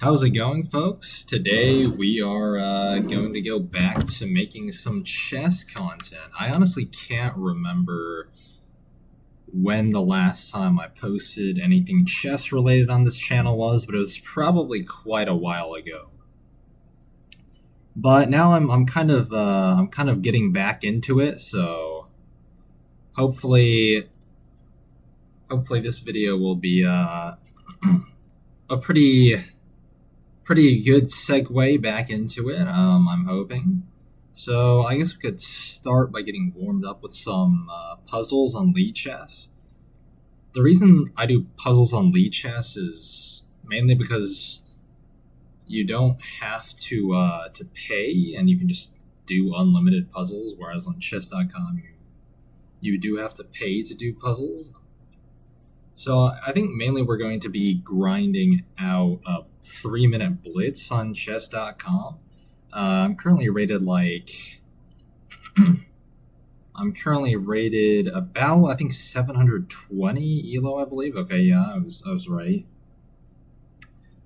How's it going, folks? Today we are going to go back to making some chess content. I honestly can't remember when the last time I posted anything chess related on this channel was, but it was probably quite a while ago. But now I'm kind of getting back into it, so hopefully this video will be a pretty good segue back into it. I'm hoping. So I guess we could start by getting warmed up with some puzzles on Lichess. The reason I do puzzles on Lichess is mainly because you don't have to pay, and you can just do unlimited puzzles. Whereas on chess.com, you do have to pay to do puzzles. So I think mainly we're going to be grinding out a 3-minute blitz on chess.com. I'm currently rated about, I think, 720 elo, I believe. Okay, yeah, I was right.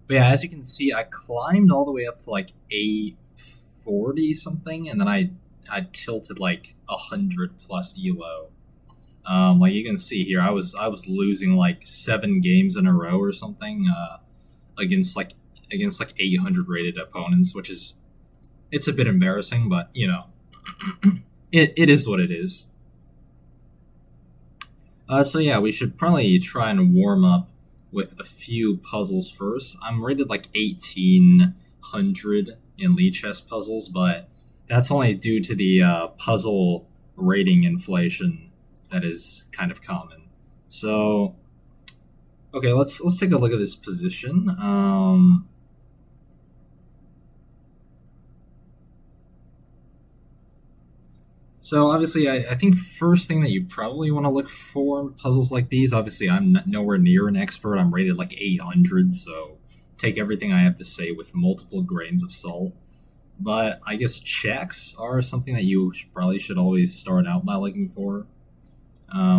But yeah, as you can see, I climbed all the way up to like 840 something, and then I tilted like 100 plus elo. Like you can see here, I was losing like 7 games in a row or something against 800 rated opponents, which it's a bit embarrassing, but you know, it is what it is. So yeah, we should probably try and warm up with a few puzzles first. I'm rated like 1800 in Lichess puzzles, but that's only due to the puzzle rating inflation that is kind of common. So, okay, let's take a look at this position. So obviously, I think first thing that you probably want to look for in puzzles like these, obviously I'm nowhere near an expert. I'm rated like 800, so take everything I have to say with multiple grains of salt. But I guess checks are something that you probably should always start out by looking for.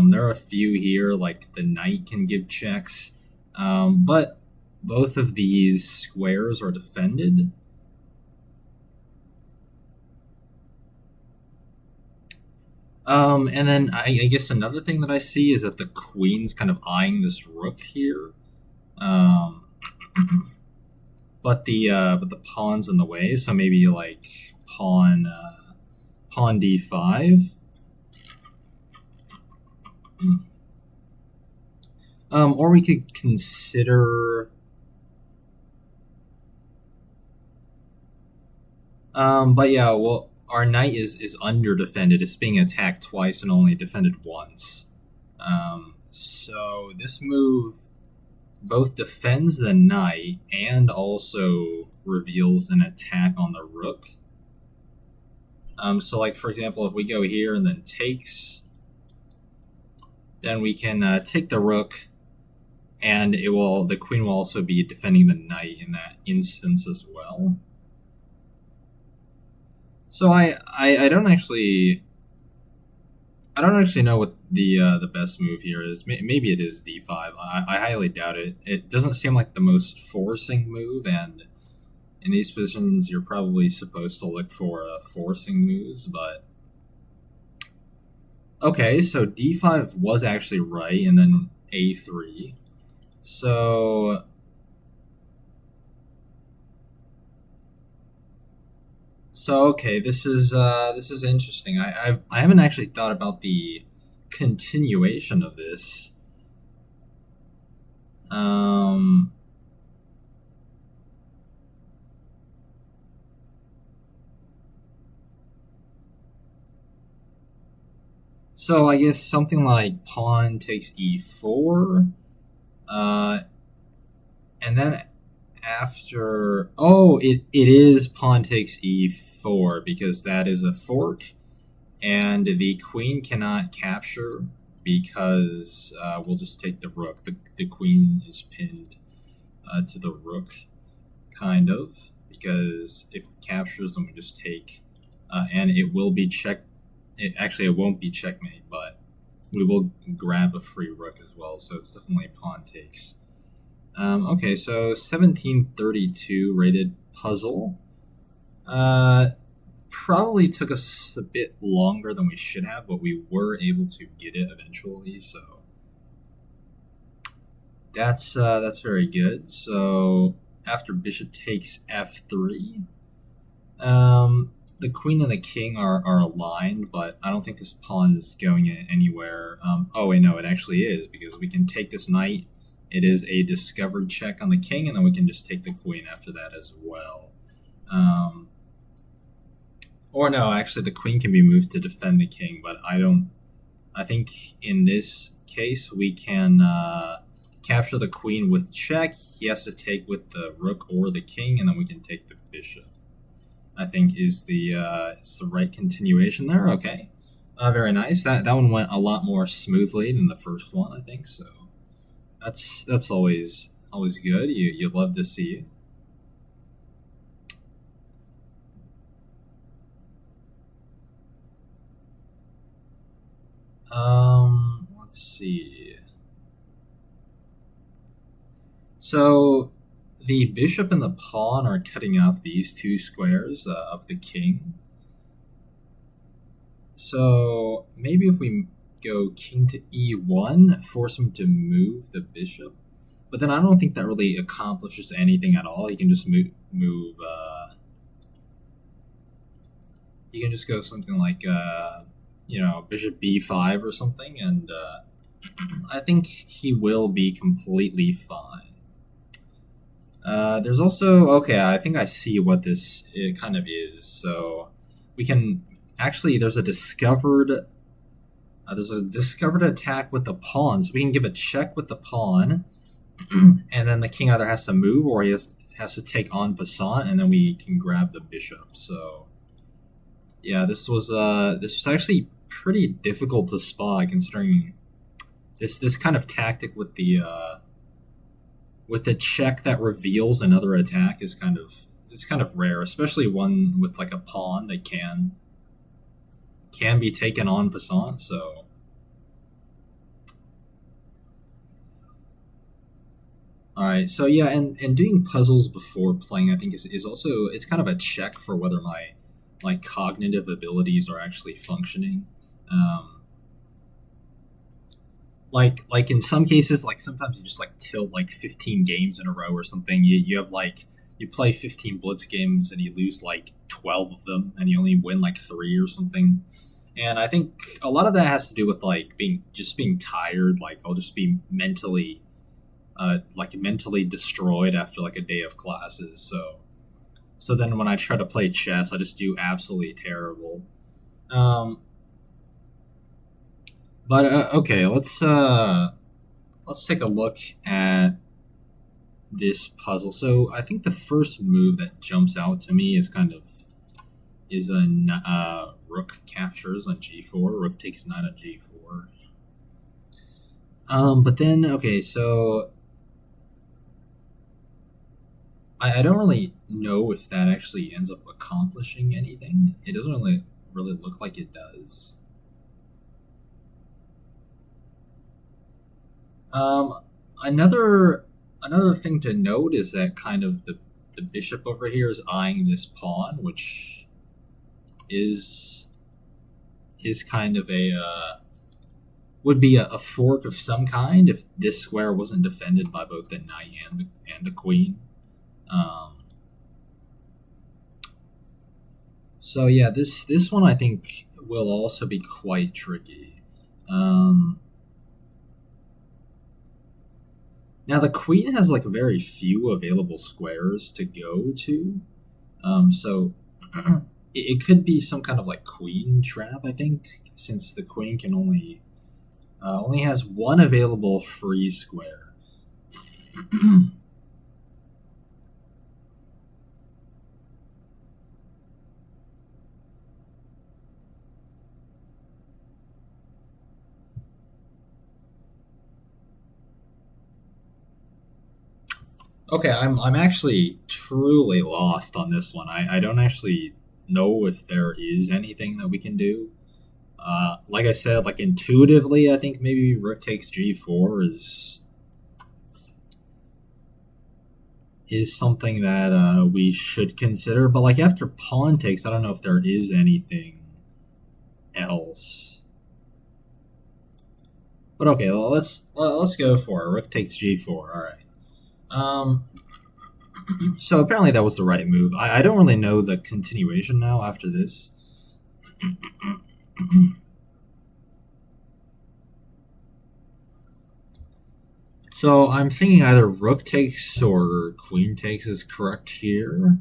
There are a few here, like the knight can give checks, but both of these squares are defended. And then I guess another thing that I see is that the queen's kind of eyeing this rook here, but the pawn's in the way, so maybe like pawn d5. Or we could consider but yeah, well, our knight is under defended. It's being attacked twice and only defended once. So this move both defends the knight and also reveals an attack on the rook. So like for example, if we go here and then takes, then we can take the rook, and the queen will also be defending the knight in that instance as well. So I don't actually know what the best move here is. Maybe it is d5. I highly doubt it. It doesn't seem like the most forcing move, and in these positions you're probably supposed to look for forcing moves, but okay, so d5 was actually right, and then a3. So okay, this is interesting. I haven't actually thought about the continuation of this. So I guess something like pawn takes e4, and then after, it is pawn takes e4 because that is a fork, and the queen cannot capture because we'll just take the rook. The queen is pinned to the rook, kind of, because if it captures, then we just take, and it will be check. It won't be checkmate, but we will grab a free rook as well. So it's definitely pawn takes Okay, so 1732 rated puzzle. Uh, Probably took us a bit longer than we should have, but we were able to get it eventually. So that's very good. So after bishop takes f3, the queen and the king are aligned, but I don't think this pawn is going anywhere. Oh wait, no, it actually is, because we can take this knight. It is a discovered check on the king, and then we can just take the queen after that as well. Or no, actually, the queen can be moved to defend the king, but I don't. I think in this case we can capture the queen with check. He has to take with the rook or the king, and then we can take the bishop. I think is the right continuation there. Okay, very nice. That one went a lot more smoothly than the first one, I think. So that's always good. You love to see it. Let's see. So the bishop and the pawn are cutting off these two squares of the king. So maybe if we go king to e1, force him to move the bishop. But then I don't think that really accomplishes anything at all. He can just move. He can just go something like bishop b5 or something, and I think he will be completely fine. There's also, okay, I think I see what this kind of is. So we can actually, there's a discovered attack with the pawn. So we can give a check with the pawn, and then the king either has to move or he has to take en passant, and then we can grab the bishop. So yeah, this was actually pretty difficult to spot, considering this kind of tactic with the check that reveals another attack is kind of rare, especially one with like a pawn that can be taken en passant. So all right, so yeah, and doing puzzles before playing, I think is also, it's kind of a check for whether my cognitive abilities are actually functioning. Like in some cases, like sometimes you just like tilt like 15 games in a row or something. You have like, you play 15 blitz games and you lose like 12 of them, and you only win like 3 or something. And I think a lot of that has to do with like being tired. Like I'll just be mentally destroyed after like a day of classes. So then when I try to play chess, I just do absolutely terrible. But okay, let's take a look at this puzzle. So I think the first move that jumps out to me is a rook captures on g4. Rook takes knight on g4. But then, okay, so I don't really know if that actually ends up accomplishing anything. It doesn't really look like it does. Another thing to note is that kind of the bishop over here is eyeing this pawn, which is kind of would be a fork of some kind if this square wasn't defended by both the knight and the queen. So yeah, this one I think will also be quite tricky. Now the queen has like very few available squares to go to, so it could be some kind of like queen trap, I think, since the queen can only has one available free square. Okay, I'm actually truly lost on this one. I don't actually know if there is anything that we can do. Like I said, like intuitively, I think maybe rook takes g4 is is something that we should consider. But like after pawn takes, I don't know if there is anything else. But okay, well, let's go for it. Rook takes g4. All right. So apparently that was the right move. I don't really know the continuation now after this. So I'm thinking either rook takes or queen takes is correct here.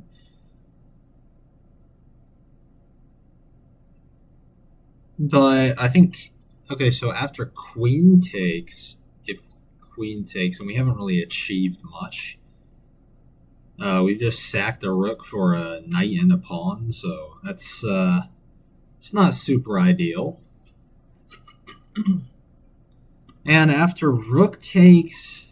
But I think, okay, so after queen takes, if queen takes, and we haven't really achieved much, we've just sacked a rook for a knight and a pawn, so that's it's not super ideal. And after rook takes,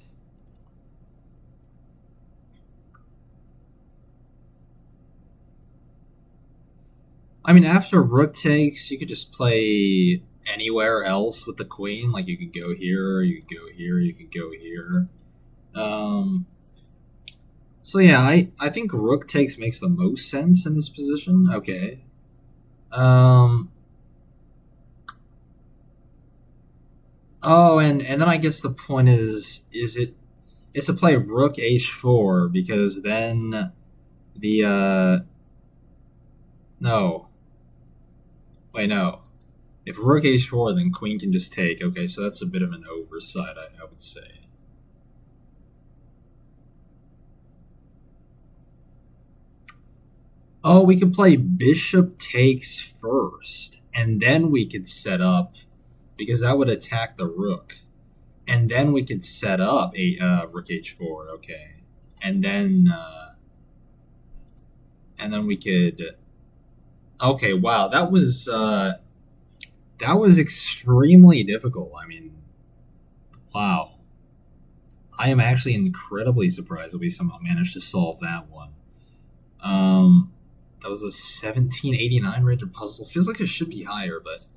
I mean, after rook takes, you could just play anywhere else with the queen. Like you could go here, you could go here, you could go here. So yeah, I think rook takes makes the most sense in this position. Okay. Oh, and then I guess the point is it's to play rook h4 because then the no. Wait, no. If rook h4, then queen can just take. Okay, so that's a bit of an oversight, I would say. Oh, we could play bishop takes first, and then we could set up, because that would attack the rook. And then we could set up a rook h4, okay. And then we could... Okay, wow, that was extremely difficult. I mean, wow. I am actually incredibly surprised that we somehow managed to solve that one. That was a 1789 rated puzzle. Feels like it should be higher, but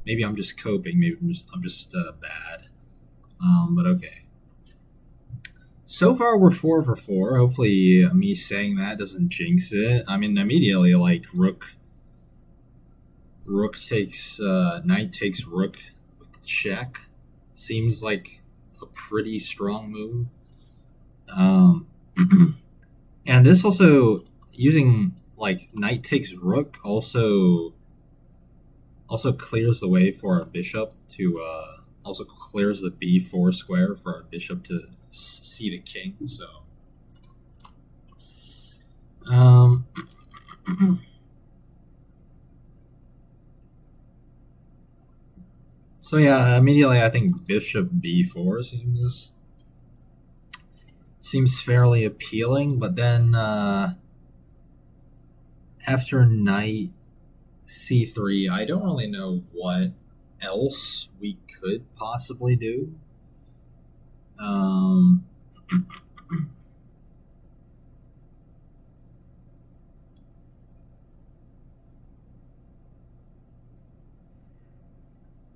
maybe I'm just coping. Maybe I'm just bad. But okay. So far, we're 4 for 4. Hopefully, me saying that doesn't jinx it. I mean, immediately, like, rook takes, knight takes rook with check. Seems like a pretty strong move. And this also, using, like, knight takes rook also clears the way for our bishop to, also clears the b4 square for our bishop to see the king, so... So yeah, immediately I think bishop b4 seems fairly appealing, but then after knight c3, I don't really know what else we could possibly do.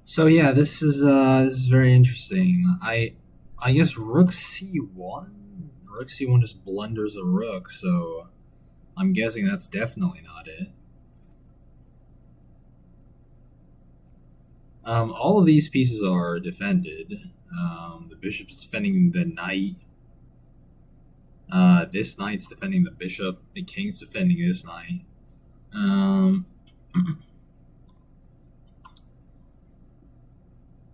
So yeah, this is very interesting. I guess rook c1. Rook c1 just blunders a rook, so I'm guessing that's definitely not it. All of these pieces are defended. The bishop's defending the knight. This knight's defending the bishop. The king's defending this knight.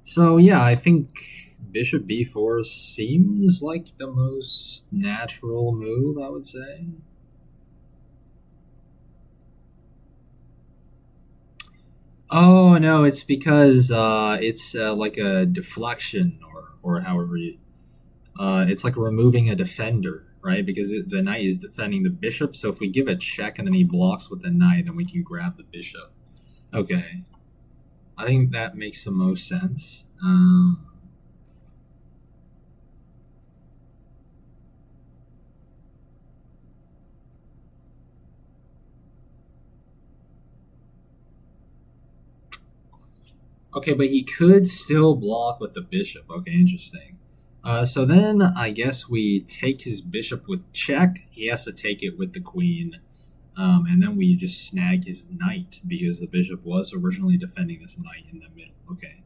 So yeah, I think bishop b4 seems like the most natural move, I would say. Oh no, it's because it's like a deflection or however you, it's like removing a defender, right? Because the knight is defending the bishop. So if we give a check and then he blocks with the knight, then we can grab the bishop. Okay, I think that makes the most sense. Okay, but he could still block with the bishop. Okay, interesting. So then I guess we take his bishop with check. He has to take it with the queen. And then we just snag his knight because the bishop was originally defending this knight in the middle. Okay.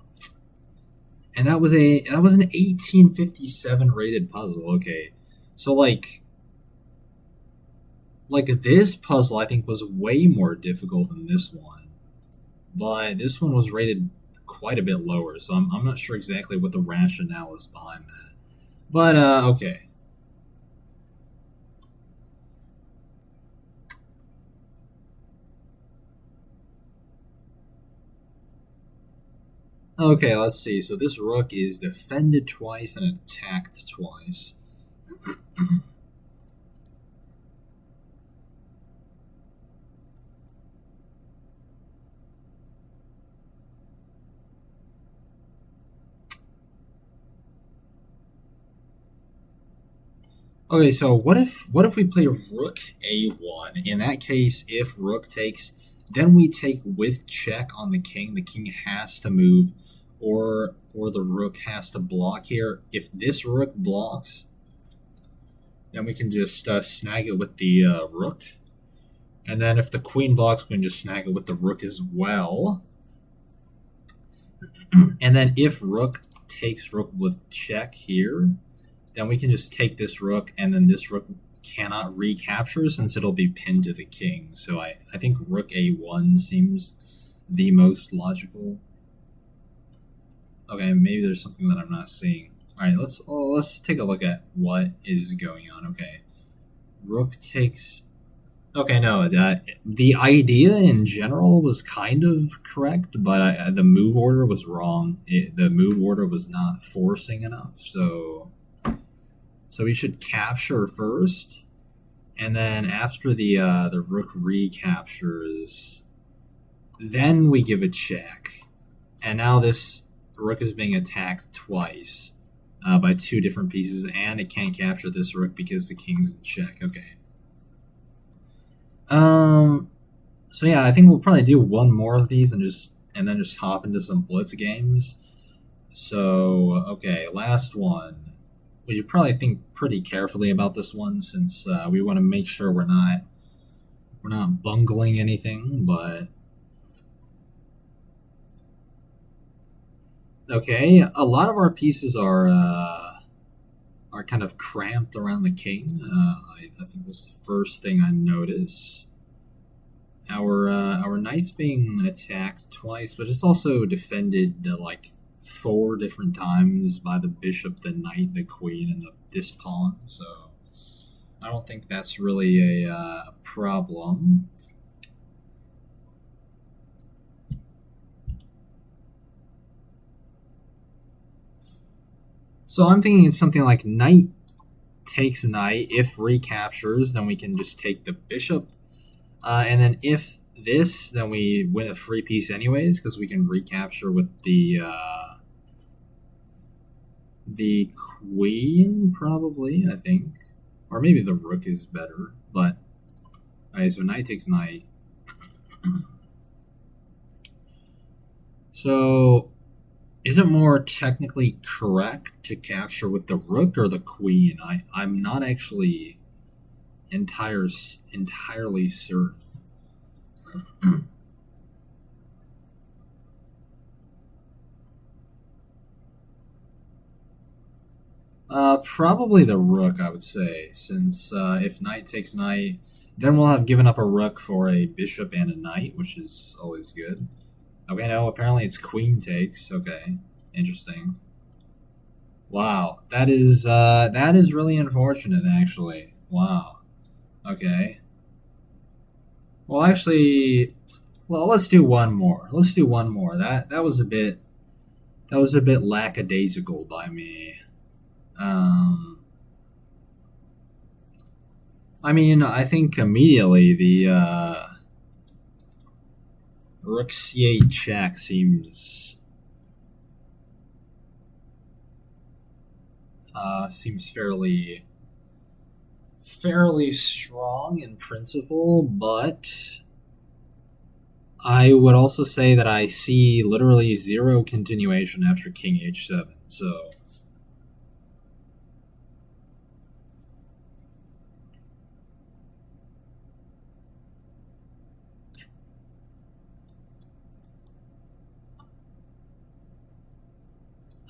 And that was an 1857 rated puzzle. Okay. So like this puzzle I think was way more difficult than this one. But this one was rated quite a bit lower, so I'm not sure exactly what the rationale is behind that. But okay. Okay, let's see. So this rook is defended twice and attacked twice. Okay, so what if we play rook a1? In that case, if rook takes, then we take with check on the king. The king has to move, or the rook has to block here. If this rook blocks, then we can just snag it with the rook. And then if the queen blocks, we can just snag it with the rook as well. And then if rook takes rook with check here, then we can just take this rook, and then this rook cannot recapture since it'll be pinned to the king. So I think rook a1 seems the most logical. Okay, maybe there's something that I'm not seeing. All right, let's take a look at what is going on. Okay, rook takes. Okay, no, the idea in general was kind of correct, but the move order was wrong. The move order was not forcing enough, so we should capture first, and then after the rook recaptures, then we give a check. And now this rook is being attacked twice by two different pieces, and it can't capture this rook because the king's in check. Okay. So yeah, I think we'll probably do one more of these and then just hop into some blitz games. So okay, last one. We should probably think pretty carefully about this one since we want to make sure we're not bungling anything. But okay, a lot of our pieces are kind of cramped around the king. I think that's the first thing I notice. Our knight's being attacked twice, but it's also defended like 4 different times by the bishop, the knight, the queen, and this pawn. So I don't think that's really a problem. So I'm thinking it's something like knight takes knight. If recaptures, then we can just take the bishop. And then if this, then we win a free piece anyways, because we can recapture with the queen, probably, I think. Or maybe the rook is better. But, alright, so knight takes knight. So, is it more technically correct to capture with the rook or the queen? I'm not actually entirely certain. Probably the rook, I would say, since if knight takes knight, then we'll have given up a rook for a bishop and a knight, which is always good. Okay, no, apparently it's queen takes. Okay, interesting. Wow, that is really unfortunate, actually. Wow. Okay. Well, actually, let's do one more. Let's do one more. That was a bit lackadaisical by me. I mean, I think immediately the rook c8 check seems fairly strong in principle, but I would also say that I see literally 0 continuation after king h7. So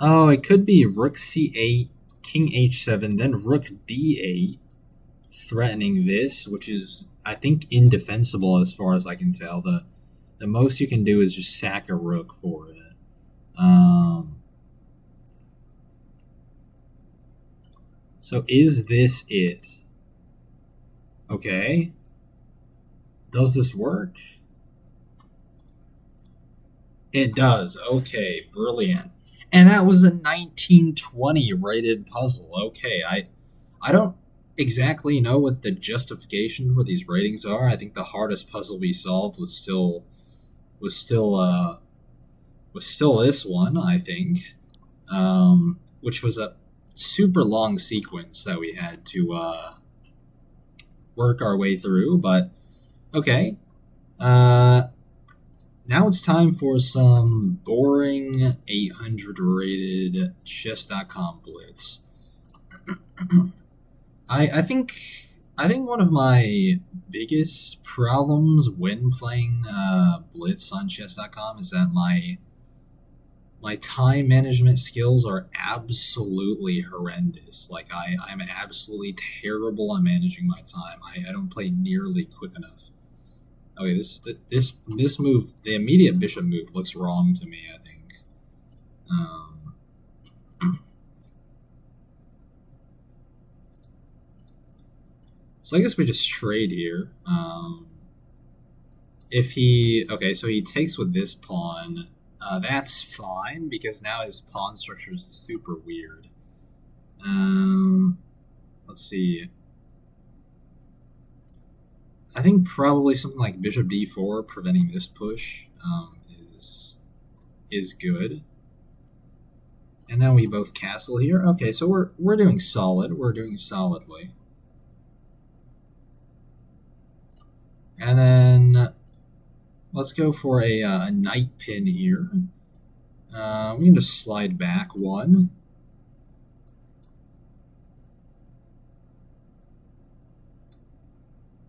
Oh, it could be rook c8, king h7, then rook d8, threatening this, which is, I think, indefensible as far as I can tell. The most you can do is just sack a rook for it. So is this it? Okay. Does this work? It does. Okay, brilliant. And that was a 1920 rated puzzle. Okay, I don't exactly know what the justification for these ratings are. I think the hardest puzzle we solved was still this one, I think, which was a super long sequence that we had to work our way through. But okay, now it's time for some boring 800 rated chess.com blitz. I think one of my biggest problems when playing blitz on chess.com is that my time management skills are absolutely horrendous. Like I'm absolutely terrible on managing my time. I don't play nearly quick enough. Okay, this move, the immediate bishop move, looks wrong to me, I think. So I guess we just trade here. If he... Okay, so he takes with this pawn. That's fine, because now his pawn structure is super weird. Let's see. I think probably something like bishop d4, preventing this push, is good. And then we both castle here. Okay, so we're doing solid. We're doing solidly. And then let's go for a knight pin here. We can just slide back one.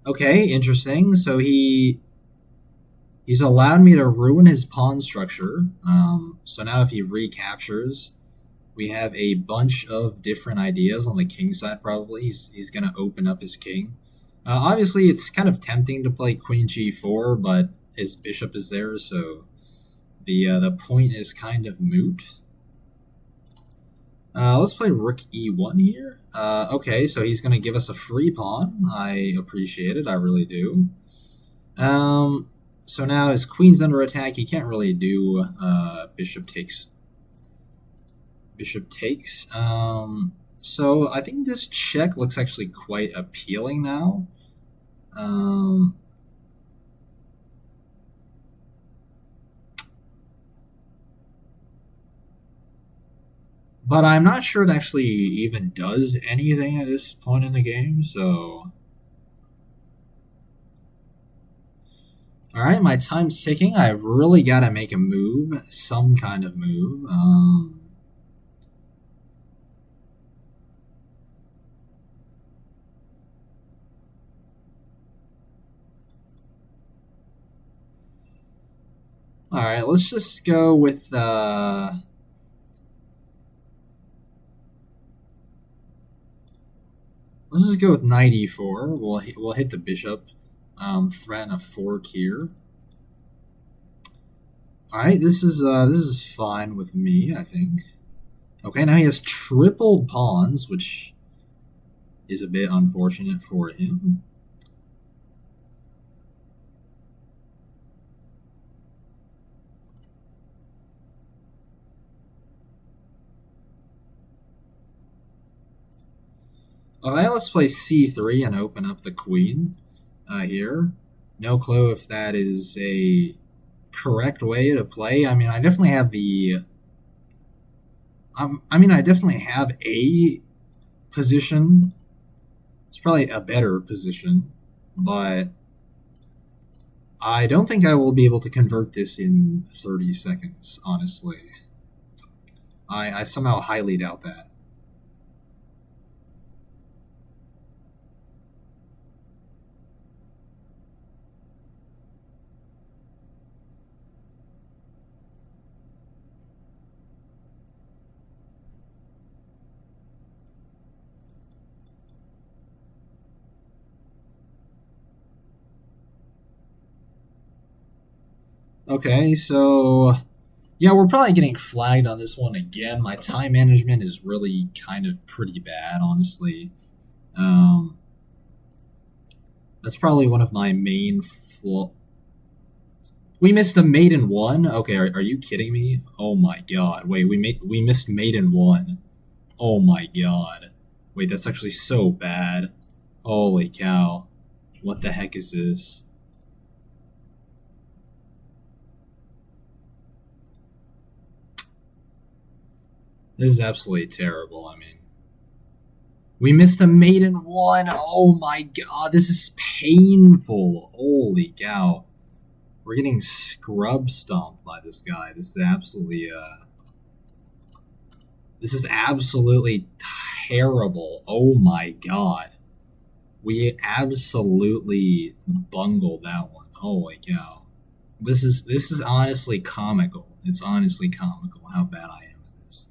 Okay, interesting. So he's allowed me to ruin his pawn structure. So now if he recaptures, we have a bunch of different ideas on the king side. Probably he's going to open up his king. Obviously, it's kind of tempting to play queen g4, but his bishop is there, so the point is kind of moot. Let's play rook e1 here. Okay, so he's going to give us a free pawn. I appreciate it. I really do. So now his queen's under attack. He can't really do bishop takes. Bishop takes. So I think this check looks actually quite appealing now. But I'm not sure it actually even does anything at this point in the game, so... Alright, my time's ticking. I've really got to make a move, some kind of move. Alright, let's just go with... Let's just go with knight e4. We'll hit the bishop, threaten a fork here. All right, this is fine with me, I think. Okay, now he has tripled pawns, which is a bit unfortunate for him. Okay, let's play c3 and open up the queen here. No clue if that is a correct way to play. I mean, I definitely have the... I definitely have a position. It's probably a better position, but I don't think I will be able to convert this in 30 seconds, honestly. I somehow highly doubt that. Okay, so yeah, we're probably getting flagged on this one again. My time management is really kind of pretty bad, honestly. Um, that's probably one of my main flaws. We missed a maiden one. Okay, are you kidding me? Oh my god! Wait, we missed maiden one. Oh my god! Wait, that's actually so bad. Holy cow! What the heck is this? This is absolutely terrible. I mean, we missed a maiden one. Oh my god, this is painful. Holy cow. We're getting scrub stomped by this guy. This is absolutely terrible. Oh my god. We absolutely bungled that one. Holy cow. This is honestly comical. It's honestly comical how bad I am at this.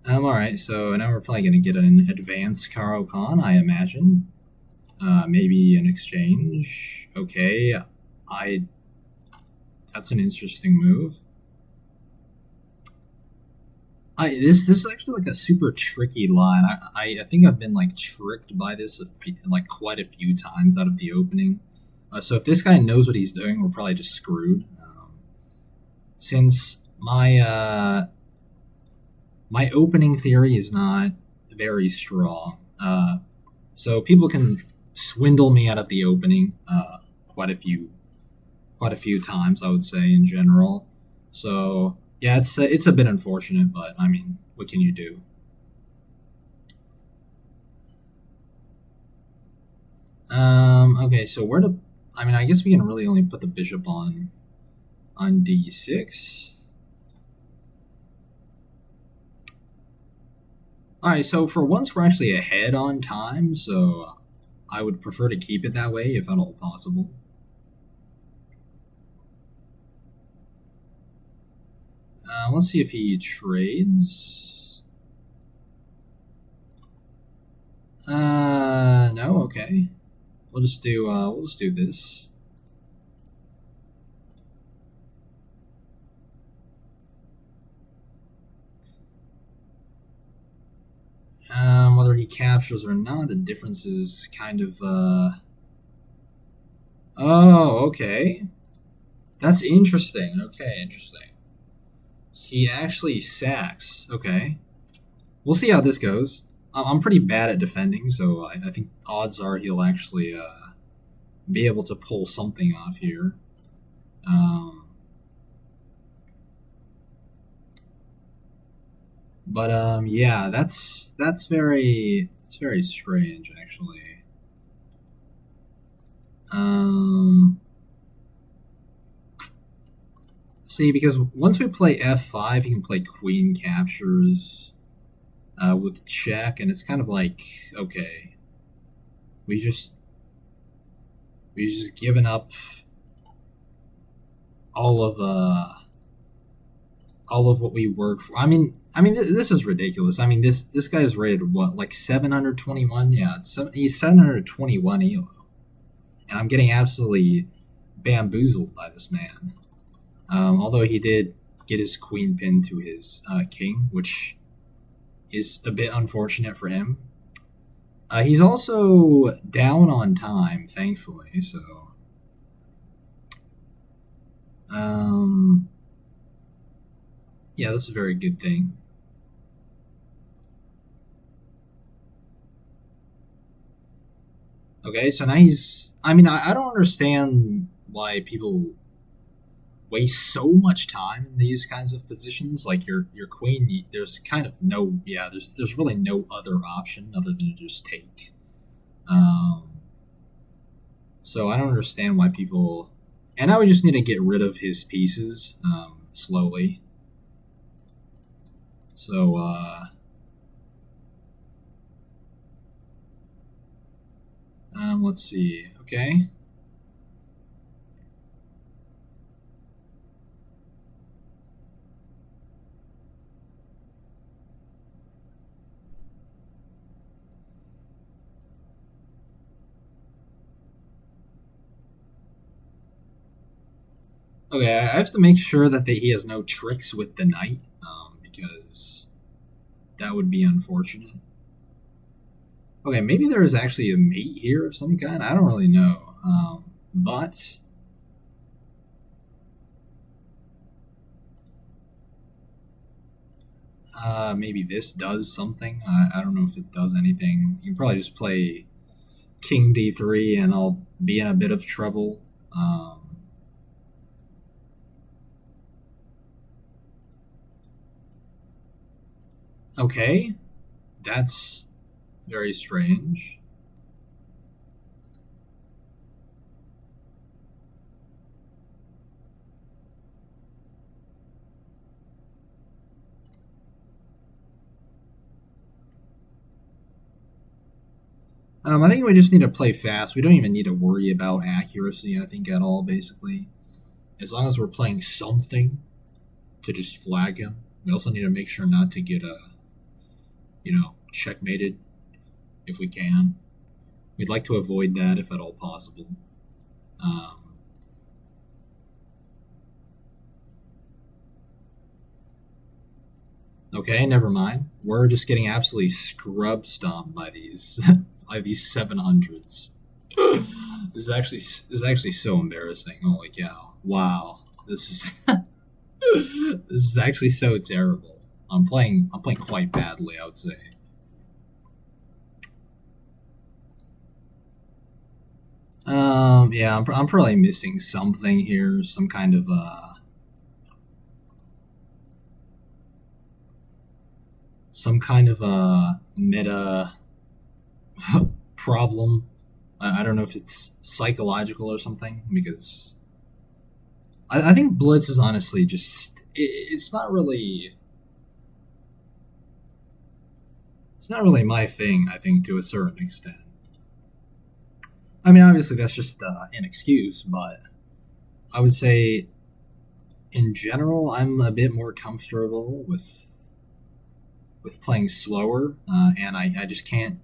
Alright, so now we're probably gonna get an advanced Karo Khan, I imagine. Maybe an exchange. Okay. That's an interesting move. This is actually like a super tricky line. I think I've been like tricked by this like quite a few times out of the opening. So if this guy knows what he's doing, we're probably just screwed. Since my opening theory is not very strong, so people can swindle me out of the opening quite a few times, I would say in general. So yeah, it's a bit unfortunate, but I mean, what can you do? Okay, so where to? I mean, I guess we can really only put the bishop on d6. All right, so for once we're actually ahead on time, so I would prefer to keep it that way if at all possible. Let's see if he trades. No, okay. We'll just do this. Whether he captures or not, the difference is kind of oh, okay. That's interesting. Okay, interesting. He actually sacks. Okay. We'll see how this goes. I'm pretty bad at defending, so I think odds are he'll actually be able to pull something off here. But yeah, that's very strange actually. See, because once we play f5, he can play queen captures with check, and it's kind of like, okay, we just given up all of what we work for. I mean, this is ridiculous. I mean, this guy is rated what, like 721? Yeah, he's 721 elo, and I'm getting absolutely bamboozled by this man. Although he did get his queen pinned to his king, which is a bit unfortunate for him. He's also down on time, thankfully. So, yeah, that's a very good thing. Okay, so now he's. I mean, I don't understand why people waste so much time in these kinds of positions. Like your queen, there's kind of no. Yeah, there's really no other option other than to just take. So I don't understand why people. And now we just need to get rid of his pieces slowly. So, let's see. Okay. Okay, I have to make sure that he has no tricks with the knight, because that would be unfortunate. Okay, maybe there is actually a mate here of some kind. I don't really know. But maybe this does something. I don't know if it does anything. You can probably just play King D3 and I'll be in a bit of trouble. Okay, that's very strange. I think we just need to play fast. We don't even need to worry about accuracy, I think, at all, basically. As long as we're playing something to just flag him. We also need to make sure not to get, checkmated if we can. We'd like to avoid that if at all possible. Um, okay, never mind. We're just getting absolutely scrub stomped by these by these 700s. This is actually so embarrassing. Holy cow! Wow, this is this is actually so terrible. I'm playing quite badly, I would say. Yeah, I'm probably missing something here. Some kind of a meta problem. I don't know if it's psychological or something because I think Blitz is honestly it's not really my thing. I think to a certain extent. I mean, obviously that's just an excuse, but I would say in general I'm a bit more comfortable with playing slower, and I just can't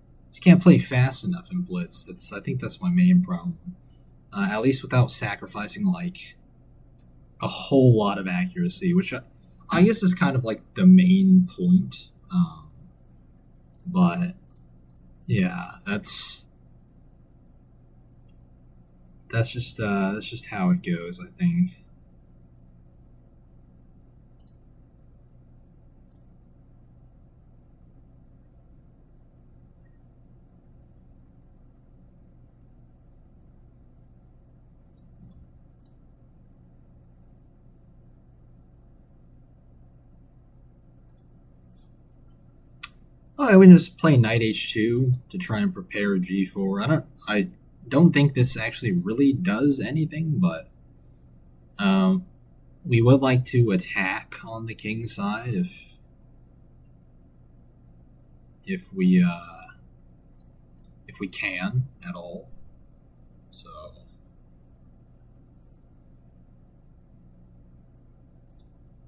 play fast enough in Blitz. I think that's my main problem. At least without sacrificing like a whole lot of accuracy, which I guess is kind of like the main point. But yeah, that's just how it goes, I think. Oh, I would just play knight h2 to try and prepare g4. I don't think this actually really does anything, but um, we would like to attack on the king side if we can at all. So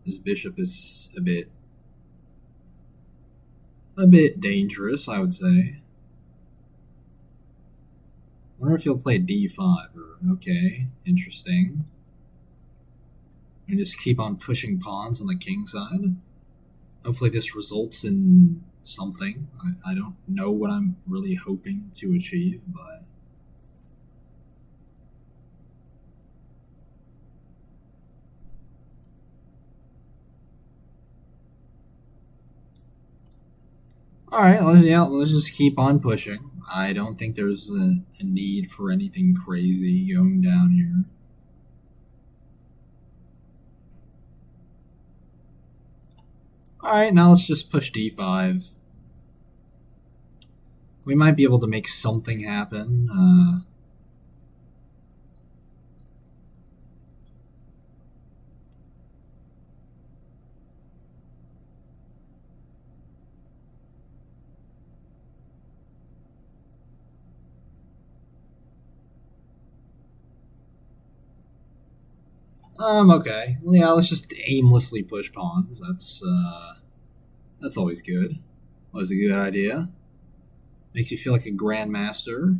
this bishop is a bit dangerous, I would say. Wonder if he'll play d5 or okay, interesting. And just keep on pushing pawns on the king side. Hopefully this results in something. I don't know what I'm really hoping to achieve, but all right, let's just keep on pushing. I don't think there's a need for anything crazy going down here. All right, now let's just push d5. We might be able to make something happen. Okay. Well, yeah, let's just aimlessly push pawns. That's always good. Always a good idea. Makes you feel like a grandmaster.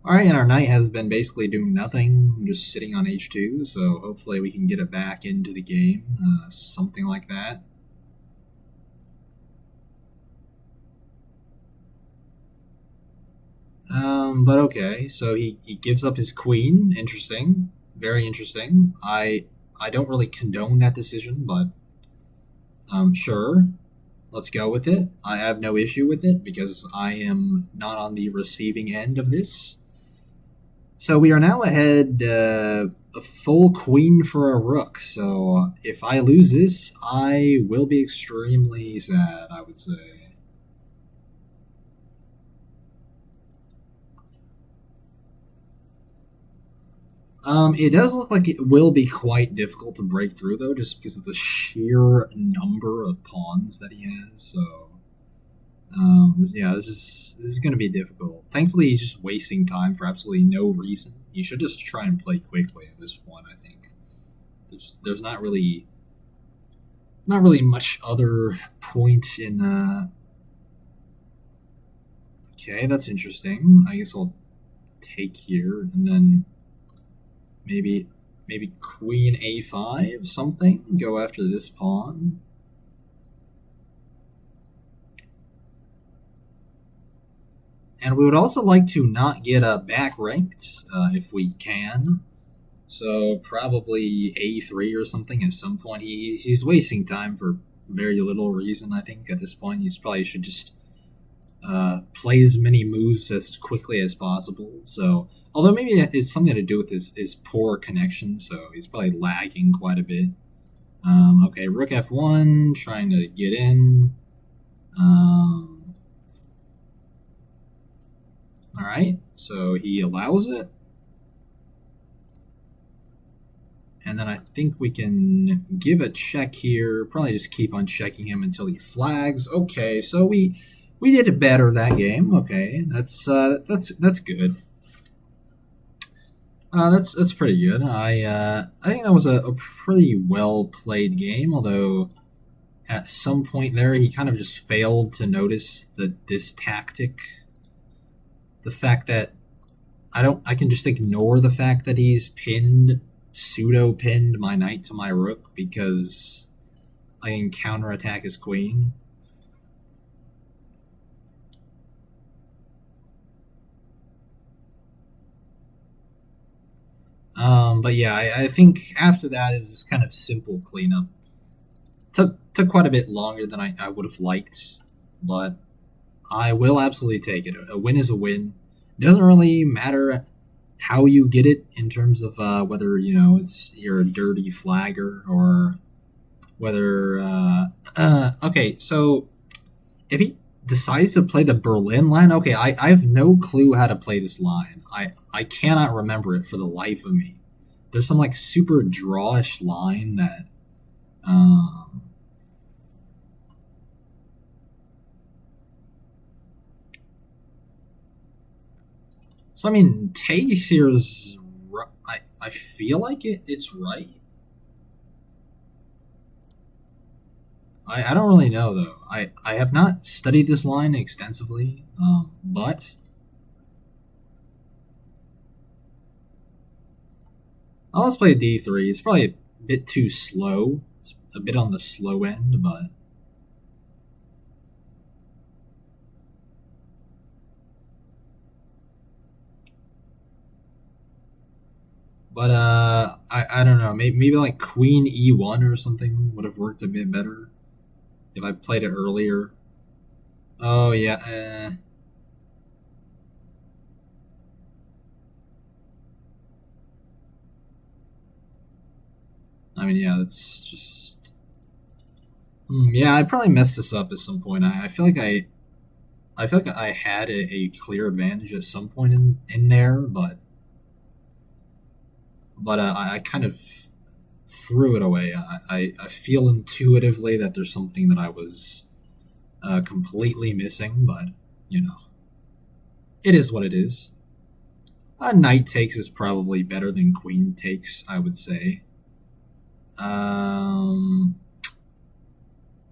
Alright, and our knight has been basically doing nothing, just sitting on h2, so hopefully we can get it back into the game, something like that. But okay, so he gives up his queen. Interesting. Very interesting. I don't really condone that decision, but sure. Let's go with it. I have no issue with it because I am not on the receiving end of this. So we are now ahead a full queen for a rook. So if I lose this, I will be extremely sad, I would say. It does look like it will be quite difficult to break through, though, just because of the sheer number of pawns that he has. So, this is going to be difficult. Thankfully, he's just wasting time for absolutely no reason. He should just try and play quickly at this point. I think there's not really much other point in. Okay, that's interesting. I guess I'll take here and then. Maybe queen a5, something. Go after this pawn. And we would also like to not get back ranked if we can. So probably a3 or something at some point. He's wasting time for very little reason, I think, at this point. He probably should just play as many moves as quickly as possible. So, although maybe it's something to do with his poor connection, so he's probably lagging quite a bit. Okay, rook f1, trying to get in. All right, so he allows it. And then I think we can give a check here. Probably just keep on checking him until he flags. Okay, so we did it better that game. Okay, that's good. That's pretty good. I think that was a pretty well played game. Although at some point there, he kind of just failed to notice this tactic. The fact that I can just ignore the fact that he's pseudo pinned my knight to my rook because I can counterattack his queen. But yeah, I think after that it was just kind of simple cleanup. Took quite a bit longer than I would have liked, but I will absolutely take it. A win is a win. It doesn't really matter how you get it in terms of whether you're a dirty flagger or whether okay. So if he decides to play the Berlin line, okay, I have no clue how to play this line. I cannot remember it for the life of me. There's some like super drawish line that so I mean takes here is I feel like it's right. I don't really know though. I have not studied this line extensively, but let's play d3. It's probably a bit too slow. It's a bit on the slow end, but I don't know. Maybe like queen e1 or something would have worked a bit better if I played it earlier. Oh yeah. I mean, yeah, that's just. Yeah, I probably messed this up at some point. I feel like I had a clear advantage at some point in there, but I kind of threw it away. I feel intuitively that there's something that I was completely missing, but it is what it is. Knight takes is probably better than queen takes, I would say.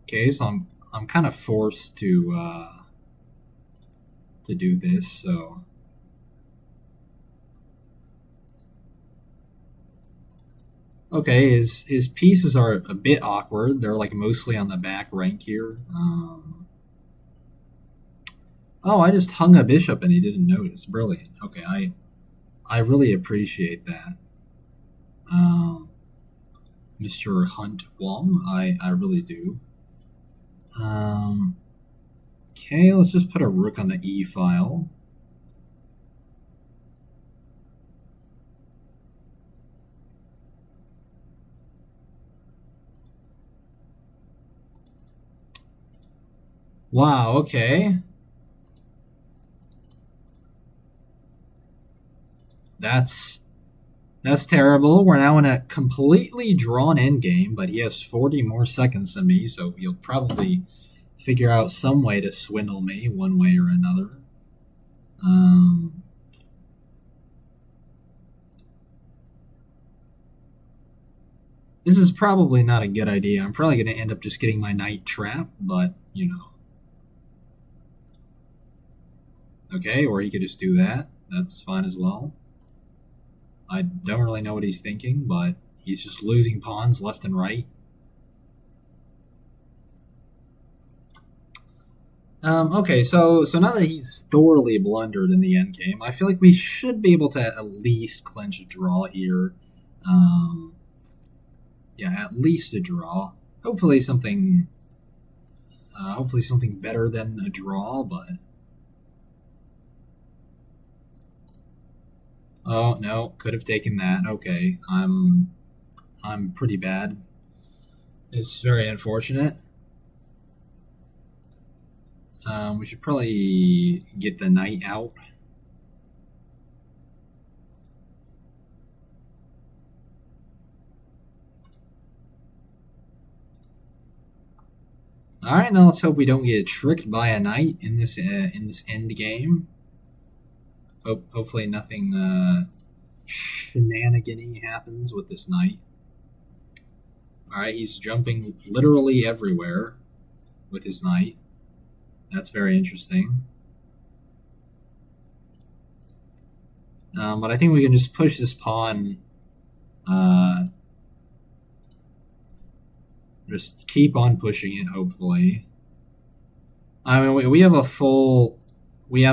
Okay, so I'm kind of forced to do this. So Okay, his pieces are a bit awkward. They're like mostly on the back rank here. Oh, I just hung a bishop and he didn't notice. Brilliant. Okay, I really appreciate that, Mr. Hunt Wong. I really do. Okay, let's just put a rook on the e file. Wow, okay. That's terrible. We're now in a completely drawn endgame, but he has 40 more seconds than me, so he'll probably figure out some way to swindle me one way or another. This is probably not a good idea. I'm probably going to end up just getting my knight trapped, but, you know. Okay, or he could just do that. That's fine as well. I don't really know what he's thinking, but he's just losing pawns left and right. Okay, so now that he's thoroughly blundered in the endgame, I feel like we should be able to at least clinch a draw here. Yeah, at least a draw. Hopefully something better than a draw, but oh no, could have taken that. Okay, I'm pretty bad. It's very unfortunate. We should probably get the knight out. All right, now let's hope we don't get tricked by a knight in this end game. Hopefully nothing shenanigan-y happens with this knight. All right, he's jumping literally everywhere with his knight. That's very interesting. But I think we can just push this pawn. Just keep on pushing it, hopefully. I mean, we have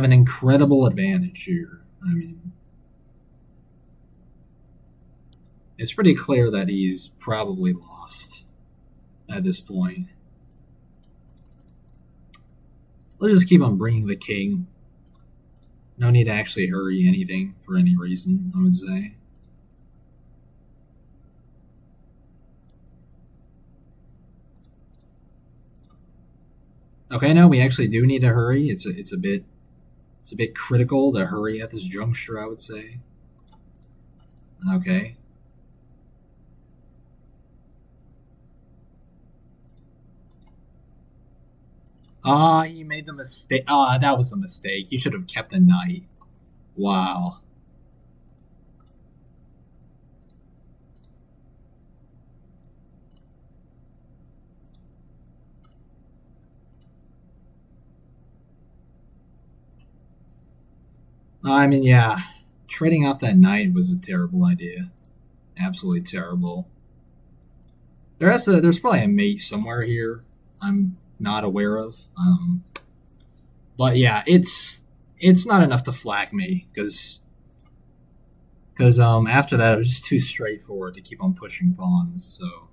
an incredible advantage here. I mean, it's pretty clear that he's probably lost at this point. Let's just keep on bringing the king. No need to actually hurry anything for any reason, I would say. Okay, no, we actually do need to hurry. It's a bit critical to hurry at this juncture, I would say. Okay. Ah, he made the mistake. Ah, that was a mistake. He should have kept the knight. Wow. I mean, yeah, trading off that knight was a terrible idea. Absolutely terrible. There's probably a mate somewhere here I'm not aware of. But yeah, it's not enough to flag me because after that it was just too straightforward to keep on pushing pawns. So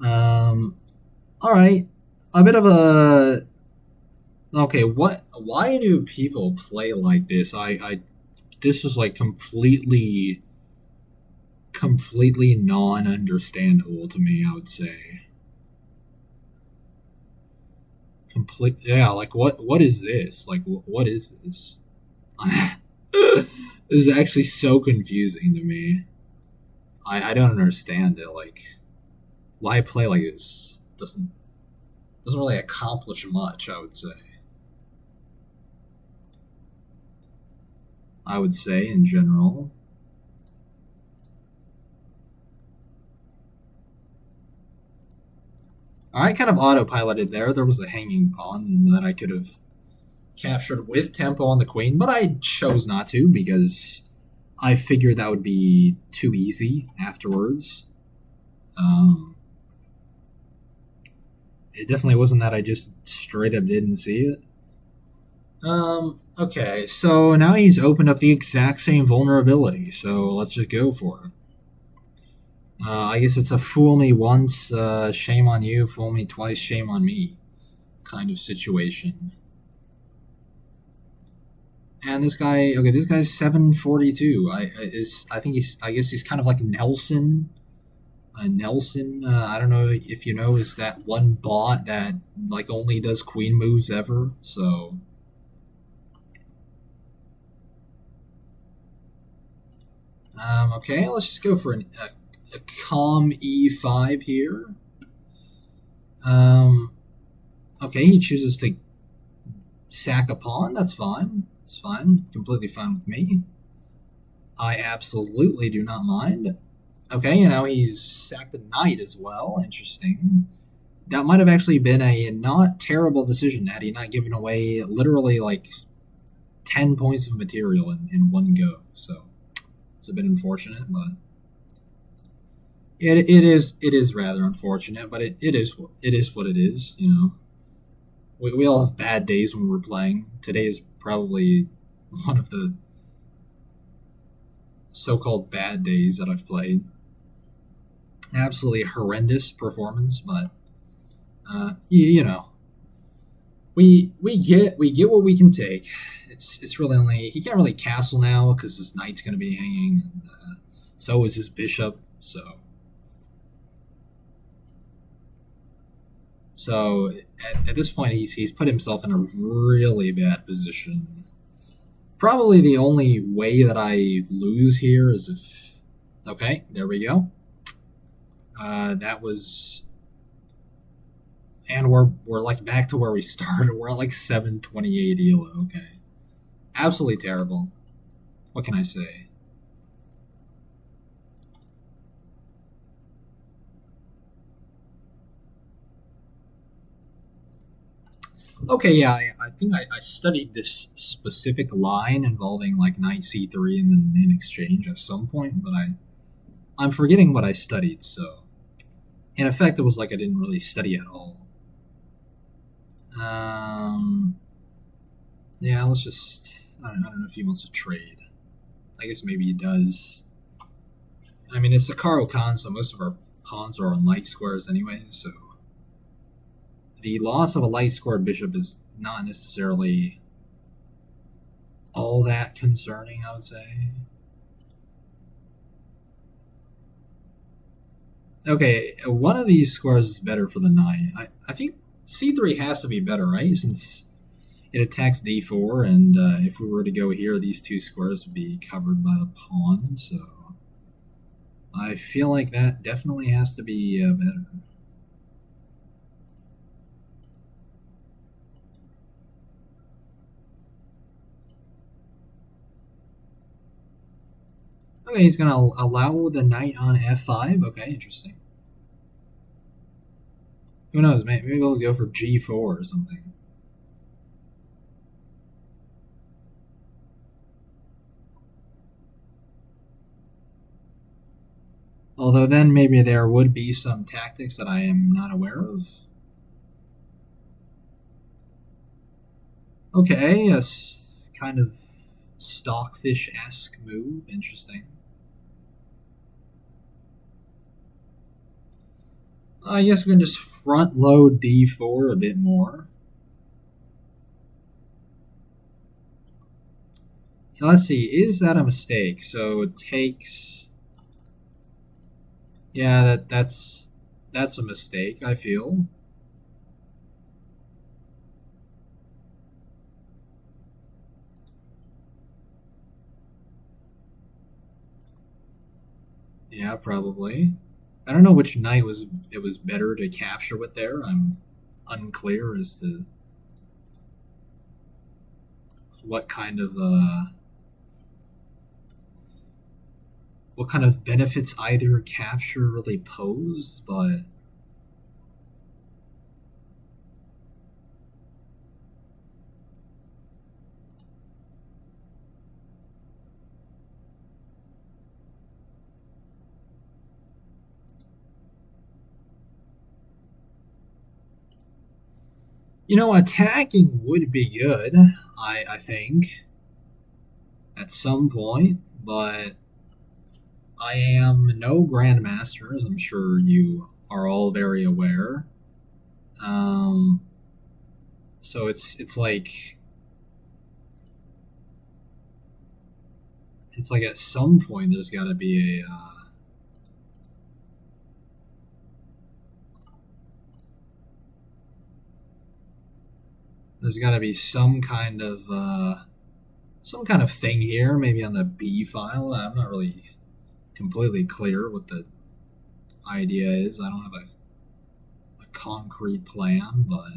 all right, a bit of a okay. Why do people play like this? This is like completely non-understandable to me, I would say. Yeah, like what is this? Like what is this? This is actually so confusing to me. I don't understand it. Like, why play like this? Doesn't really accomplish much, I would say. I would say in general. I kind of autopiloted there. There was a hanging pawn that I could have captured with tempo on the queen, but I chose not to because I figured that would be too easy afterwards. Um, it definitely wasn't that I just straight up didn't see it. Okay, so now he's opened up the exact same vulnerability, so let's just go for it. I guess it's a fool me once, shame on you, fool me twice, shame on me kind of situation. And this guy, okay, this guy's 742. I think I guess he's kind of like Nelson. Nelson, I don't know if you know, is that one bot that like only does queen moves ever. So, okay, let's just go for a calm e5 here. Okay, he chooses to sack a pawn. That's fine. It's fine. Completely fine with me. I absolutely do not mind. Okay, you know, he's sacked a knight as well. Interesting. That might have actually been a not terrible decision had he not given away literally like 10 points of material in one go. So it's a bit unfortunate, but it is rather unfortunate, but it is what it is, you know. We all have bad days when we're playing. Today is probably one of the so-called bad days that I've played. Absolutely horrendous performance, but you know, we get what we can take. It's really only he can't really castle now because his knight's going to be hanging, and so is his bishop. So at this point, he's put himself in a really bad position. Probably the only way that I lose here is if okay, there we go. That was, and we're like back to where we started. We're at like 728 elo. Okay, absolutely terrible. What can I say? Okay, yeah, I think I studied this specific line involving like knight c3 and then in exchange at some point, but I'm forgetting what I studied. So in effect, it was like I didn't really study at all. Yeah, let's just. I don't know if he wants to trade. I guess maybe he does. I mean, it's a Caro Khan, so most of our pawns are on light squares anyway, so the loss of a light squared bishop is not necessarily all that concerning, I would say. Okay, one of these squares is better for the knight. I think c3 has to be better, right? Since it attacks d4, and if we were to go here, these two squares would be covered by the pawn, so I feel like that definitely has to be better. Okay, he's going to allow the knight on f5. Okay, interesting. Who knows? Maybe they'll go for g4 or something. Although then maybe there would be some tactics that I am not aware of. Okay, a kind of stockfish-esque move. Interesting. I guess we can just front load d4 a bit more. Let's see, is that a mistake? So it takes. Yeah, that's a mistake, I feel. Yeah, probably. I don't know which knight it was better to capture with there. I'm unclear as to what kind of benefits either capture really pose, but You know, attacking would be good, I think, at some point, but I am no grandmaster, as I'm sure you are all very aware. Um, so it's like at some point there's got to be a there's got to be some kind of thing here, maybe on the B file. I'm not really completely clear what the idea is. I don't have a concrete plan, but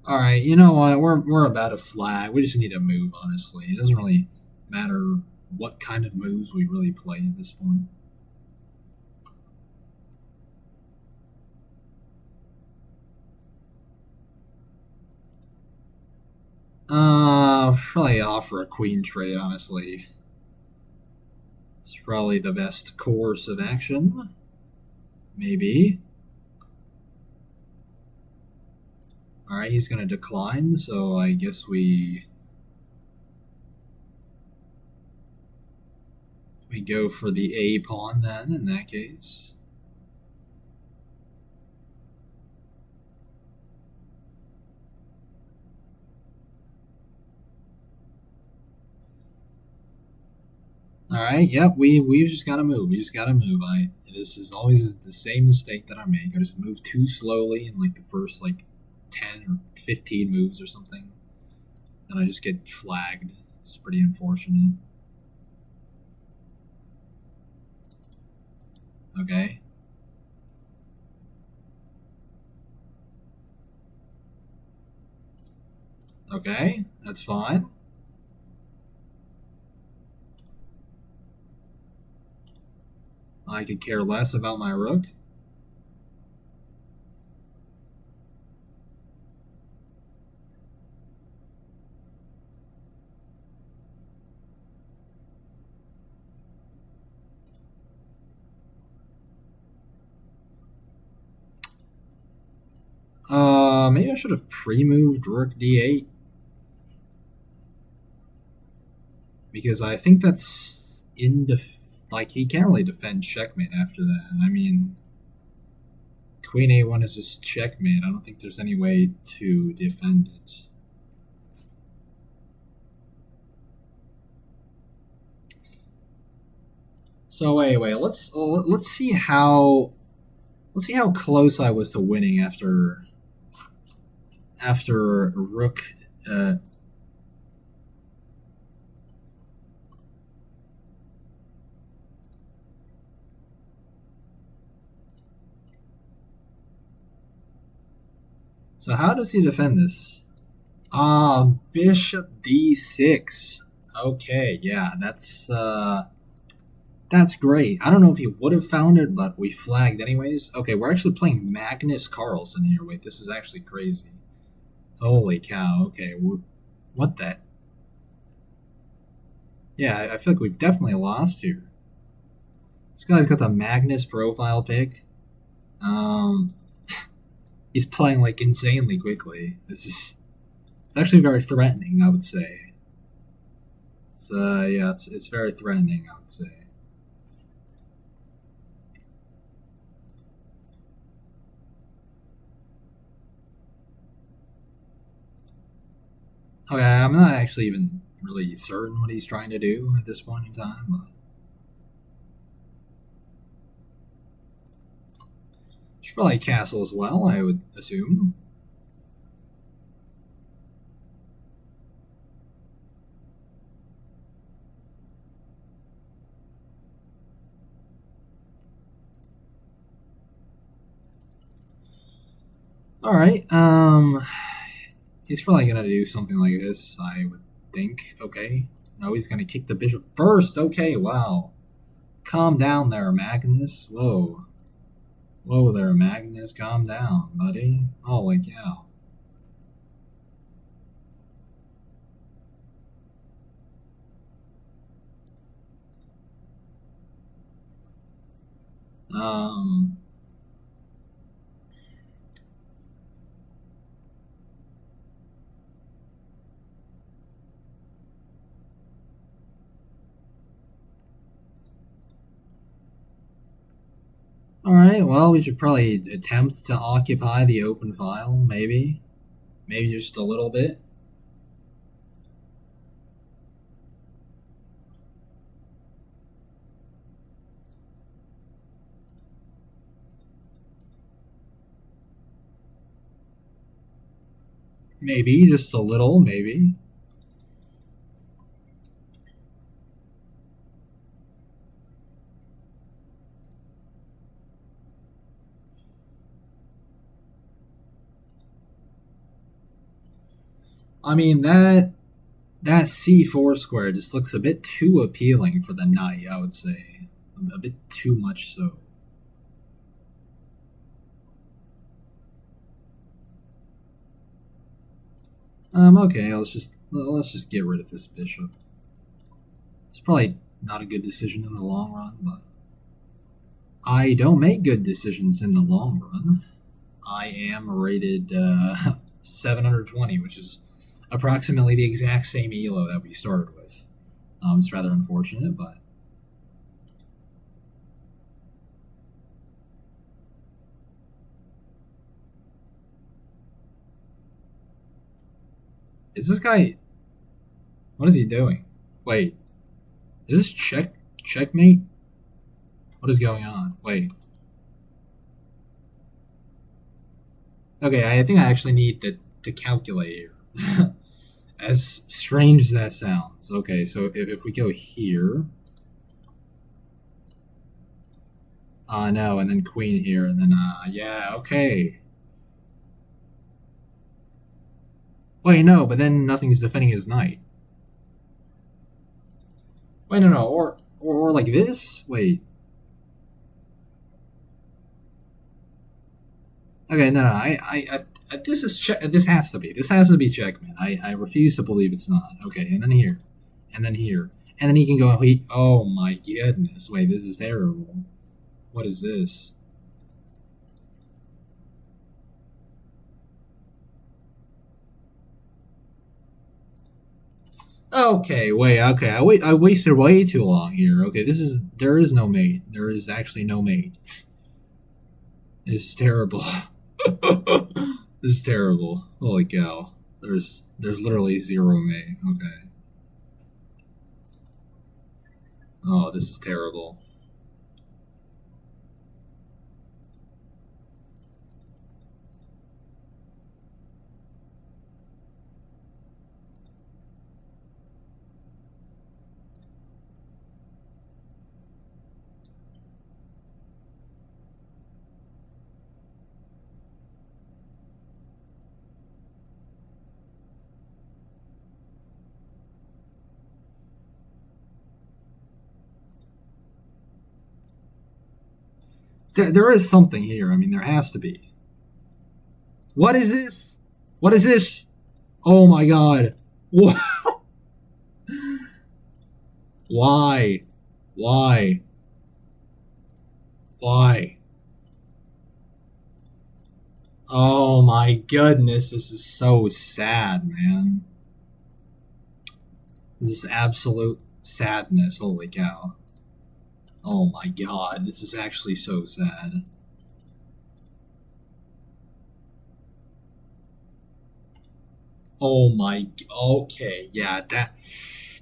all right. You know what? We're about to flag. We just need to move. Honestly, it doesn't really matter what kind of moves we really play at this point. Probably offer a queen trade. Honestly, it's probably the best course of action. Maybe. All right, he's gonna decline. So I guess we go for the A pawn then. In that case. All right. Yep. We've just got to move. We just got to move. This is always the same mistake that I make. I just move too slowly in like the first like 10 or 15 moves or something. Then I just get flagged. It's pretty unfortunate. Okay. Okay. That's fine. I could care less about my rook. Maybe I should have pre-moved rook d8 because I think that's like he can't really defend checkmate after that. I mean, queen a1 is just checkmate. I don't think there's any way to defend it. So wait, let's see how close I was to winning after rook. So how does he defend this? Bishop d6. Okay, yeah, that's great. I don't know if he would have found it, but we flagged anyways. Okay, we're actually playing Magnus Carlsen here. Wait, this is actually crazy. Holy cow. Okay, what the? Yeah, I feel like we've definitely lost here. This guy's got the Magnus profile pick. He's playing like insanely quickly. It's actually very threatening, I would say. Yeah, it's very threatening, I would say. Okay, I'm not actually even really certain what he's trying to do at this point in time, but should probably castle as well, I would assume. All right. He's probably gonna do something like this, I would think. Okay. No, he's gonna kick the bishop first. Okay. Wow. Calm down there, Magnus. Whoa. Whoa there, Magnus. Calm down, buddy. Holy cow. Um, all right. Well, we should probably attempt to occupy the open file. Maybe just a little bit. Maybe just a little. Maybe. I mean that c4 square just looks a bit too appealing for the knight. I would say a bit too much so. Okay, let's just get rid of this bishop. It's probably not a good decision in the long run, but I don't make good decisions in the long run. I am rated 720, which is approximately the exact same elo that we started with. It's rather unfortunate, but is this guy? What is he doing? Wait, is this checkmate? What is going on? Wait. Okay, I think I actually need to calculate here. As strange as that sounds. Okay, so if we go here. No, and then queen here, and then, yeah, okay. Wait, no, but then nothing is defending his knight. Wait, no, or like this? Wait. Okay, no, this has to be checkmate. I refuse to believe it's not. Okay, and then here, and then here, and then he can go. Oh my goodness! Wait, this is terrible. What is this? Okay, wait. Okay, I wasted way too long here. Okay, there is no mate. There is actually no mate. It's terrible. This is terrible. Holy cow. There's literally zero mate. Okay. Oh, this is terrible. There is something here. I mean, there has to be. What is this? What is this? Oh my god. What? Why? Why? Why? Oh my goodness, this is so sad, man. This is absolute sadness. Holy cow. Oh my god, this is actually so sad. Oh my. Okay, yeah,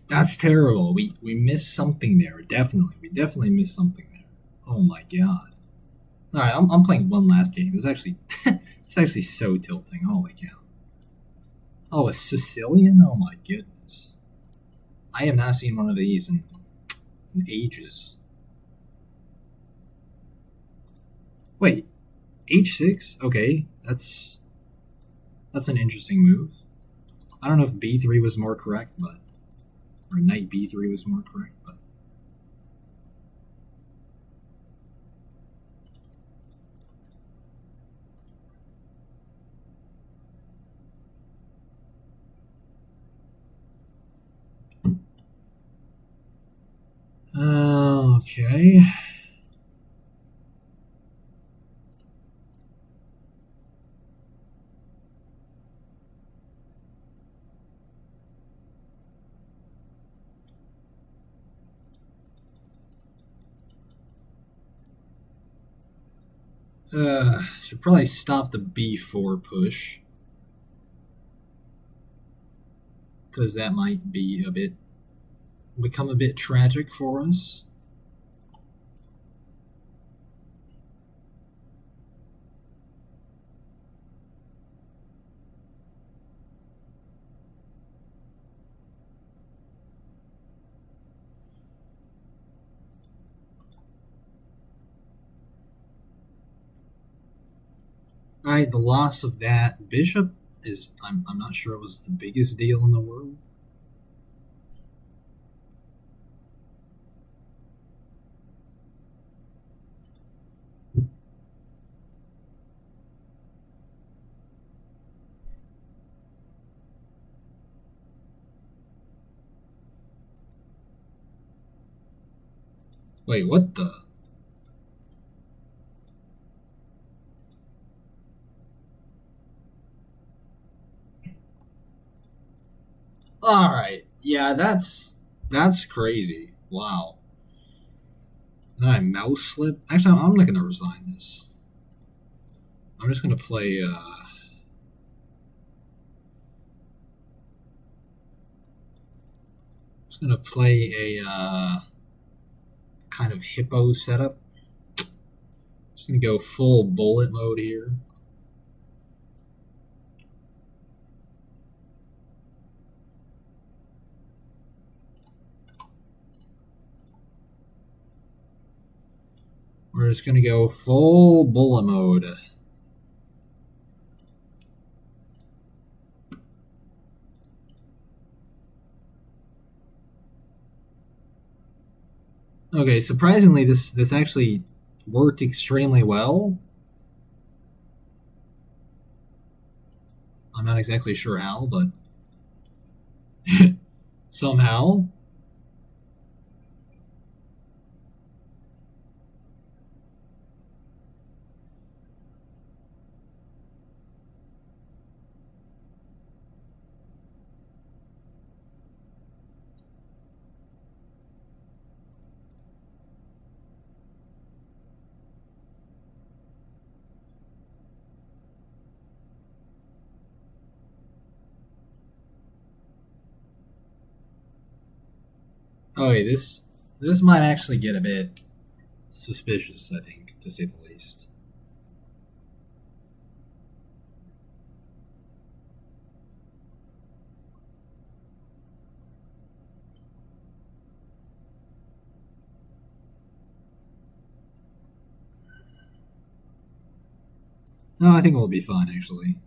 that's terrible. We missed something there. We definitely missed something there. Oh my god. All right, I'm playing one last game. This is actually it's actually so tilting. Holy cow. Oh, a Sicilian? Oh my goodness. I have not seen one of these in ages. Wait, h6? Okay, that's an interesting move. I don't know if b3 was more correct, but or knight b3 was more correct, but okay. Should probably stop the b4 push, because that might be become a bit tragic for us. All right, the loss of that bishop is, I'm not sure it was the biggest deal in the world. Wait, what the? All right, yeah, that's crazy. Wow. Then I mouse slip. Actually, I'm not gonna resign this. I'm just gonna play. Just gonna play a kind of hippo setup. Just gonna go full bullet mode here. We're just gonna go full bullet mode. Okay, surprisingly, this actually worked extremely well. I'm not exactly sure how, but somehow. Oh, wait, this might actually get a bit suspicious, I think, to say the least. No, I think we'll be fine, actually.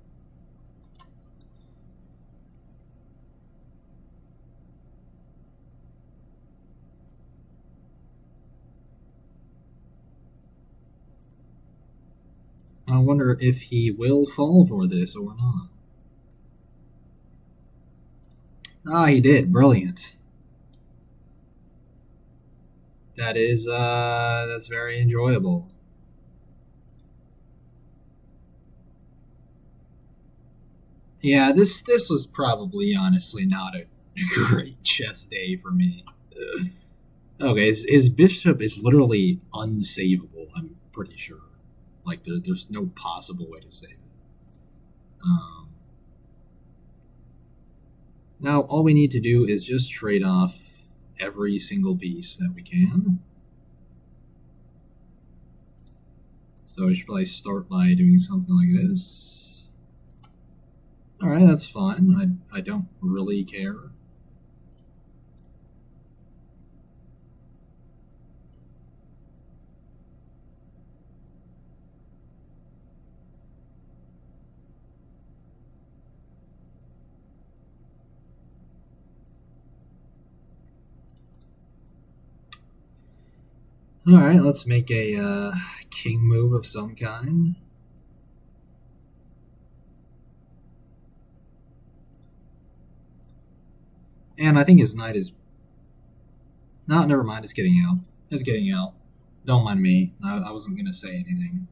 I wonder if he will fall for this or not. Ah, he did. Brilliant. That's very enjoyable. Yeah, this was probably honestly not a great chess day for me. Okay, his bishop is literally unsavable, I'm pretty sure. Like, there's no possible way to save it. Now, all we need to do is just trade off every single piece that we can. So we should probably start by doing something like this. Alright, that's fine. I don't really care. Alright, let's make a king move of some kind. And I think his knight is... No, never mind, it's getting out. It's getting out. Don't mind me. I wasn't going to say anything.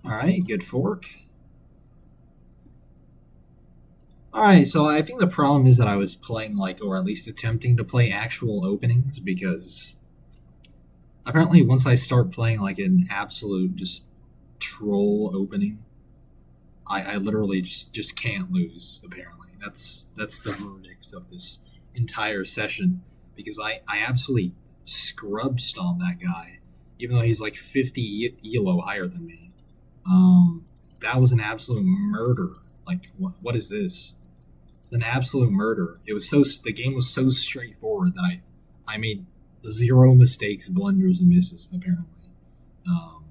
Alright, good fork. Alright, so I think the problem is that I was playing, like, or at least attempting to play actual openings, because apparently once I start playing like an absolute just troll opening, I literally just can't lose. Apparently, that's the verdict of this entire session because I absolutely scrub stomp that guy, even though he's like 50 elo higher than me. Um, that was an absolute murder. Like what is this? It's an absolute murder. It was so the game was so straightforward that I made zero mistakes, blunders, and misses apparently. Um,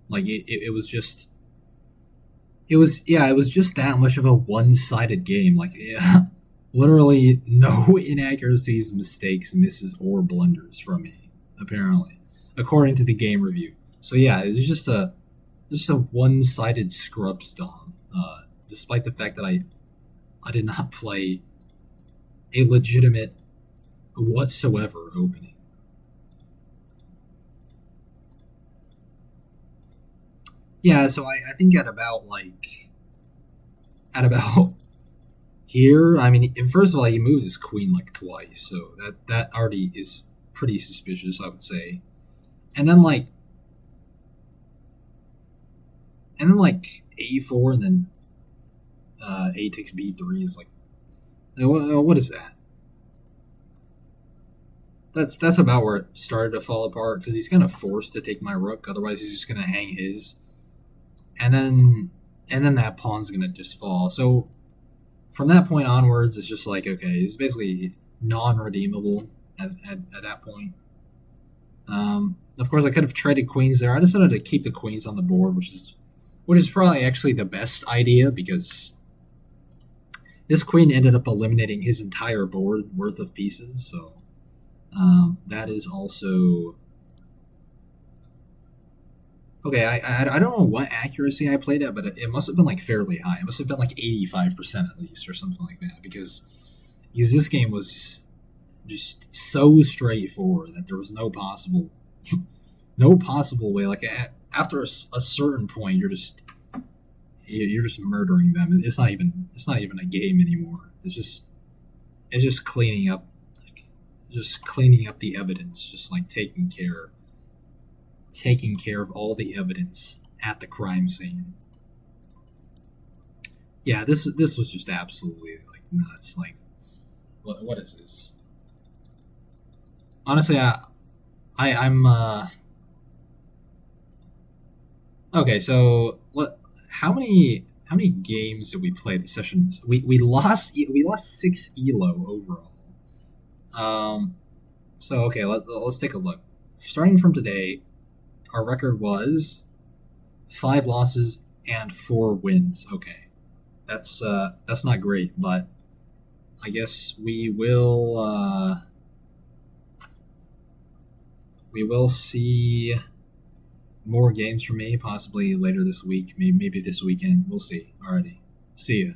like it was just it was just that much of a one-sided game. Like yeah, literally no inaccuracies, mistakes, misses, or blunders from me apparently, according to the game review. So yeah, it was just a one-sided scrub stomp. Despite the fact that I did not play a legitimate whatsoever opening. Yeah, so I think at about here, I mean, first of all, he moved his queen like twice, so that already is pretty suspicious, I would say. And then like a4 and then a takes b3 is like what is that? That's about where it started to fall apart because he's kind of forced to take my rook, otherwise he's just gonna hang his, and then that pawn's gonna just fall. So from that point onwards, it's just like okay, it's basically non-redeemable at that point. Of course, I could have traded queens there. I decided to keep the queens on the board, which is probably actually the best idea because this queen ended up eliminating his entire board worth of pieces. So that is also okay. I don't know what accuracy I played at, but it must have been like fairly high. It must have been like 85% at least, or something like that, because this game was just so straightforward that there was no possible no possible way. Like after a certain point, you're just murdering them. It's not even a game anymore. It's just cleaning up the evidence, just like taking care of all the evidence at the crime scene. Yeah, this was just absolutely like nuts. Like what is this? Honestly, I'm okay. So what? How many games did we play the sessions? We lost 6 elo overall. Um, so okay, let's take a look. Starting from today, our record was 5 losses and 4 wins. Okay, that's not great, but I guess we will see more games from me possibly later this week, maybe this weekend. We'll see. Alrighty, see ya.